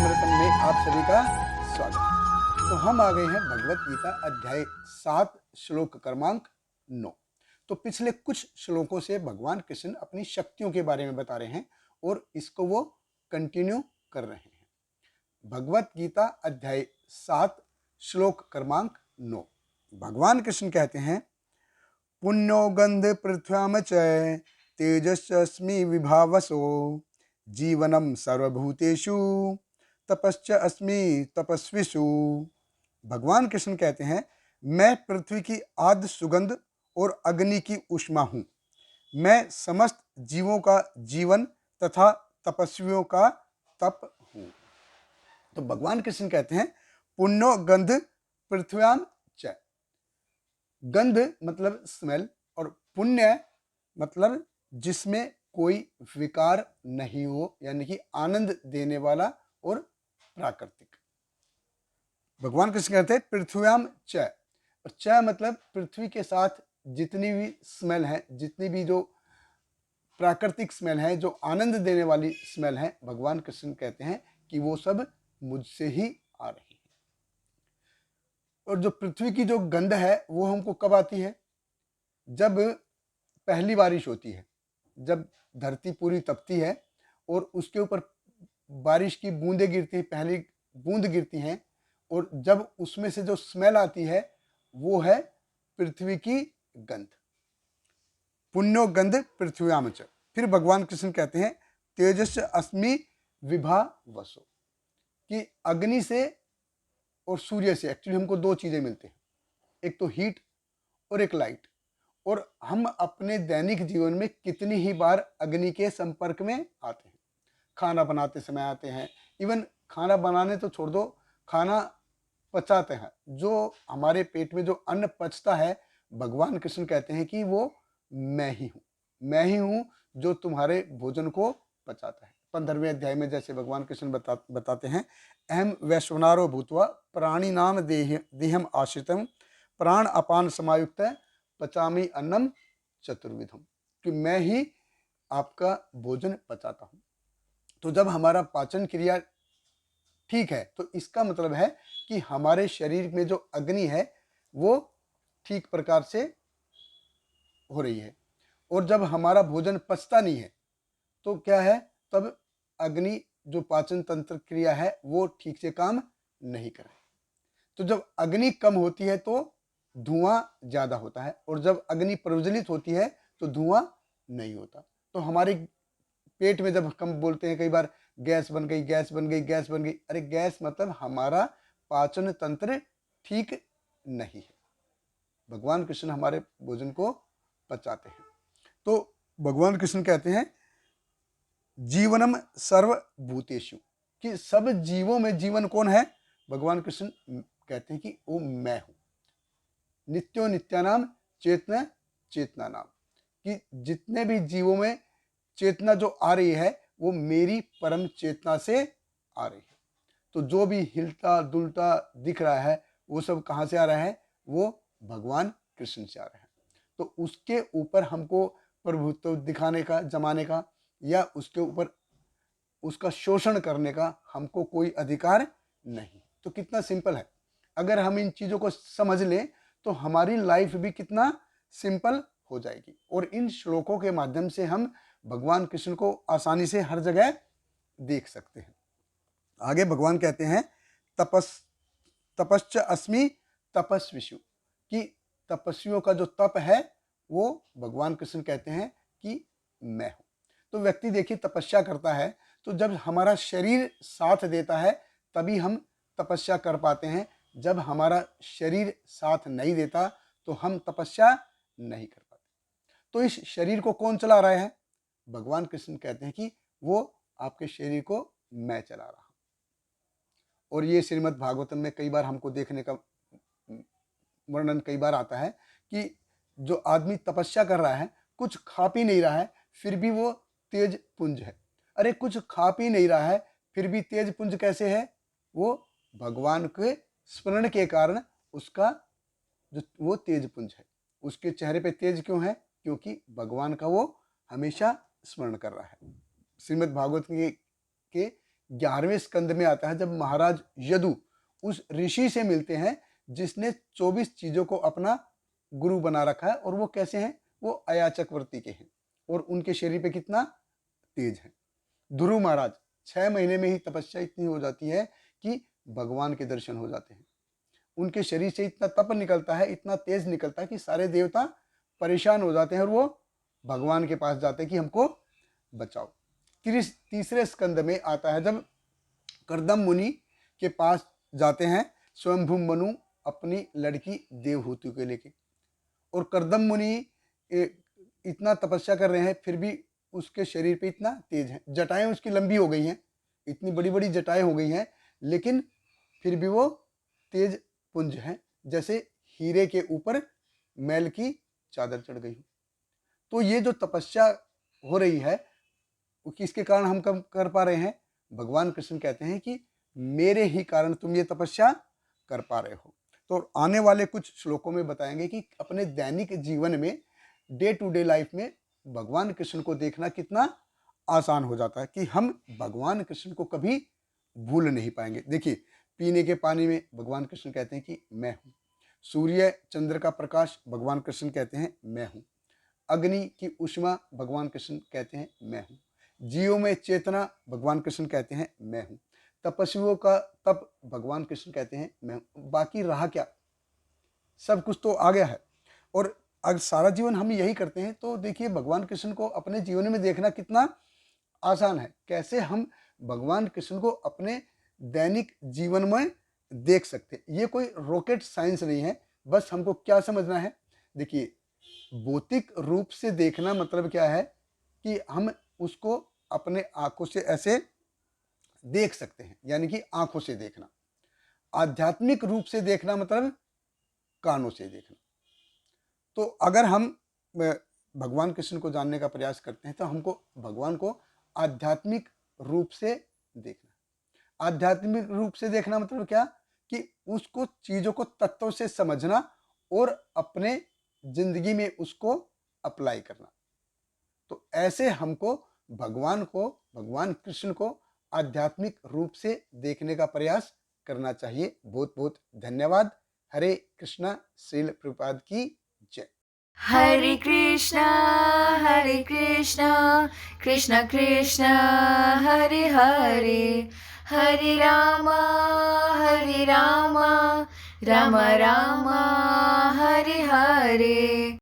अमृतम में आप सभी का स्वागत। तो हम आ गए हैं भगवत गीता अध्याय 7 श्लोक क्रमांक 9। तो पिछले कुछ श्लोकों से भगवान कृष्ण अपनी शक्तियों के बारे में बता रहे हैं और इसको वो कंटिन्यू कर रहे हैं। भगवत गीता अध्याय 7 श्लोक क्रमांक 9। भगवान कृष्ण कहते हैं, पुण्यो गंध पृथ्व्याम च तेजस्मी विभावसो जीवनम सर्वभूतेषु तपश्च अस्मि तपस्विषु। भगवान कृष्ण कहते हैं, मैं पृथ्वी की आद्य सुगंध और अग्नि की ऊष्मा हूँ। मैं समस्त जीवों का जीवन तथा तपस्वियों का तप हूँ। तो भगवान कृष्ण कहते हैं, पुण्यो गंध पृथ्व्याम च। गंध मतलब स्मेल और पुण्य मतलब जिसमें कोई विकार नहीं हो, यानी कि आनंद देने वाला और प्राकृतिक। भगवान कृष्ण कहते हैं पृथ्व्याम च, और च मतलब पृथ्वी के साथ जितनी भी स्मेल है, जितनी भी जो प्राकृतिक स्मेल है, जो आनंद देने वाली स्मेल है, भगवान कृष्ण कहते हैं कि वो सब मुझसे ही आ रही है। और जो पृथ्वी की जो गंध है वो हमको कब आती है? जब पहली बारिश होती है, जब धरती पूरी तपती है और उसके ऊपर बारिश की बूंदें गिरती हैं, पहली बूंद गिरती हैं, और जब उसमें से जो स्मेल आती है वो है पृथ्वी की गंध। पुण्यो गंध पृथ्व्याम च। फिर भगवान कृष्ण कहते हैं, तेजस अस्मि विभा वसो, कि अग्नि से और सूर्य से एक्चुअली हमको दो चीजें मिलती हैं, एक तो हीट और एक लाइट। और हम अपने दैनिक जीवन में कितनी ही बार अग्नि के संपर्क में आते हैं। खाना बनाते समय आते हैं, इवन खाना बनाने तो छोड़ दो, खाना पचाते हैं, जो हमारे पेट में जो अन्न पचता है, भगवान कृष्ण कहते हैं कि वो मैं ही हूँ। मैं ही हूँ जो तुम्हारे भोजन को पचाता है। 15वें अध्याय में जैसे भगवान कृष्ण बताते हैं, अहम वैश्वनारो भूत्वा प्राणी नाम देहम आश्रितम प्राण अपान समायुक्त पचामी अन्नम चतुर्विधम, कि मैं ही आपका भोजन पचाता हूँ। तो जब हमारा पाचन क्रिया ठीक है, तो इसका मतलब है कि हमारे शरीर में जो अग्नि है वो ठीक प्रकार से हो रही है। और जब हमारा भोजन पचता नहीं है तो क्या है, तब अग्नि जो पाचन तंत्र क्रिया है वो ठीक से काम नहीं कर रही। तो जब अग्नि कम होती है तो धुआं ज्यादा होता है, और जब अग्नि प्रज्वलित होती है तो धुआं नहीं होता। तो हमारे पेट में जब हम बोलते हैं कई बार, गैस बन गई, गैस बन गई, गैस बन गई, अरे गैस मतलब हमारा पाचन तंत्र ठीक नहीं है। भगवान कृष्ण हमारे भोजन को पचाते हैं। तो भगवान कृष्ण कहते हैं, जीवनम सर्वभूतेषु, कि सब जीवों में जीवन कौन है? भगवान कृष्ण कहते हैं कि वो मैं हूं। नित्यो नित्यानाम चेतना चेतना नाम, कि जितने भी जीवों में चेतना जो आ रही है वो मेरी परम चेतना से आ रही है। तो जो भी हिलता डुलता दिख रहा है वो सब कहाँ से आ रहा है? वो भगवान कृष्ण से आ रहा है। तो उसके ऊपर हमको प्रभुत्व दिखाने का, जमाने का, या उसके ऊपर उसका शोषण करने का हमको कोई अधिकार नहीं। तो कितना सिंपल है। अगर हम इन चीजों को समझ लें तो हमारी लाइफ भी कितना सिंपल हो जाएगी। और इन श्लोकों के माध्यम से हम भगवान कृष्ण को आसानी से हर जगह देख सकते हैं। आगे भगवान कहते हैं, तपश्च अस्मि तपस्विषु, कि तपस्वियों का जो तप है वो भगवान कृष्ण कहते हैं कि मैं हूं। तो व्यक्ति देखिए तपस्या करता है, तो जब हमारा शरीर साथ देता है तभी हम तपस्या कर पाते हैं। जब हमारा शरीर साथ नहीं देता तो हम तपस्या नहीं कर पाते। तो इस शरीर को कौन चला रहा है? भगवान कृष्ण कहते हैं कि वो आपके शरीर को मैं चला रहा हूं। और ये श्रीमद् भागवतम में कई बार हमको देखने का वर्णन कई बार आता है कि जो आदमी तपस्या कर रहा है, कुछ खा पी नहीं रहा है, फिर भी वो तेज पुंज है। अरे कुछ खा पी नहीं रहा है फिर भी तेज पुंज कैसे है? वो भगवान के स्मरण के कारण उसका जो वो तेज पुंज है। उसके चेहरे पे तेज क्यों है? क्योंकि भगवान का वो हमेशा स्मरण कर रहा है। श्रीमद् भागवत के 11वें स्कंद में आता है, जब महाराज यदु उस ऋषि से मिलते हैं जिसने 24 चीजों को अपना गुरु बना रखा है। और वो कैसे हैं? वो अयाचक वृत्ति के हैं और उनके शरीर पे कितना तेज है। ध्रुव महाराज 6 महीने में ही तपस्या इतनी हो जाती है कि भगवान के दर्शन हो जाते हैं। उनके शरीर से इतना तप निकलता है, इतना तेज निकलता है कि सारे देवता परेशान हो जाते हैं और वो भगवान के पास जाते हैं कि हमको बचाओ। तीसरे स्कंद में आता है, जब कर्दम मुनि के पास जाते हैं स्वयंभू मनु अपनी लड़की देवहूति को लेके, और कर्दम मुनि इतना तपस्या कर रहे हैं फिर भी उसके शरीर पे इतना तेज है, जटाएं उसकी लंबी हो गई हैं, इतनी बड़ी बड़ी जटाएं हो गई हैं, लेकिन फिर भी वो तेज पुंज है, जैसे हीरे के ऊपर मैल की चादर चढ़ गई हो। तो ये जो तपस्या हो रही है किसके कारण हम कम कर पा रहे हैं? भगवान कृष्ण कहते हैं कि मेरे ही कारण तुम ये तपस्या कर पा रहे हो। तो आने वाले कुछ श्लोकों में बताएंगे कि अपने दैनिक जीवन में, डे टू डे लाइफ में भगवान कृष्ण को देखना कितना आसान हो जाता है कि हम भगवान कृष्ण को कभी भूल नहीं पाएंगे। देखिए, पीने के पानी में भगवान कृष्ण कहते हैं कि मैं हूँ। सूर्य चंद्र का प्रकाश भगवान कृष्ण कहते हैं मैं हूँ। अग्नि की उष्मा भगवान कृष्ण कहते हैं मैं हूँ। जीवों में चेतना भगवान कृष्ण कहते हैं मैं हूँ। तपस्वियों का तप भगवान कृष्ण कहते हैं मैं हूँ। बाकी रहा क्या? सब कुछ तो आ गया है। और अगर सारा जीवन हम यही करते हैं तो देखिए भगवान कृष्ण को अपने जीवन में देखना कितना आसान है। कैसे हम भगवान कृष्ण को अपने दैनिक जीवन में देख सकते हैं? ये कोई रॉकेट साइंस नहीं है। बस हमको क्या समझना है? देखिए, भौतिक रूप से देखना मतलब क्या है कि हम उसको अपने आंखों से ऐसे देख सकते हैं, यानी कि आंखों से देखना। आध्यात्मिक रूप से देखना मतलब कानों से देखना। तो अगर हम भगवान कृष्ण को जानने का प्रयास करते हैं तो हमको भगवान को आध्यात्मिक रूप से देखना। आध्यात्मिक रूप से देखना मतलब क्या? कि उसको चीजों को तत्व से समझना और अपने जिंदगी में उसको अप्लाई करना। तो ऐसे हमको भगवान कृष्ण को आध्यात्मिक रूप से देखने का प्रयास करना चाहिए। बहुत बहुत धन्यवाद। हरे कृष्णा। श्रील प्रभुपाद की जय। हरे कृष्णा कृष्ण कृष्ण हरे हरे, हरे रामा राम राम हरे हरे।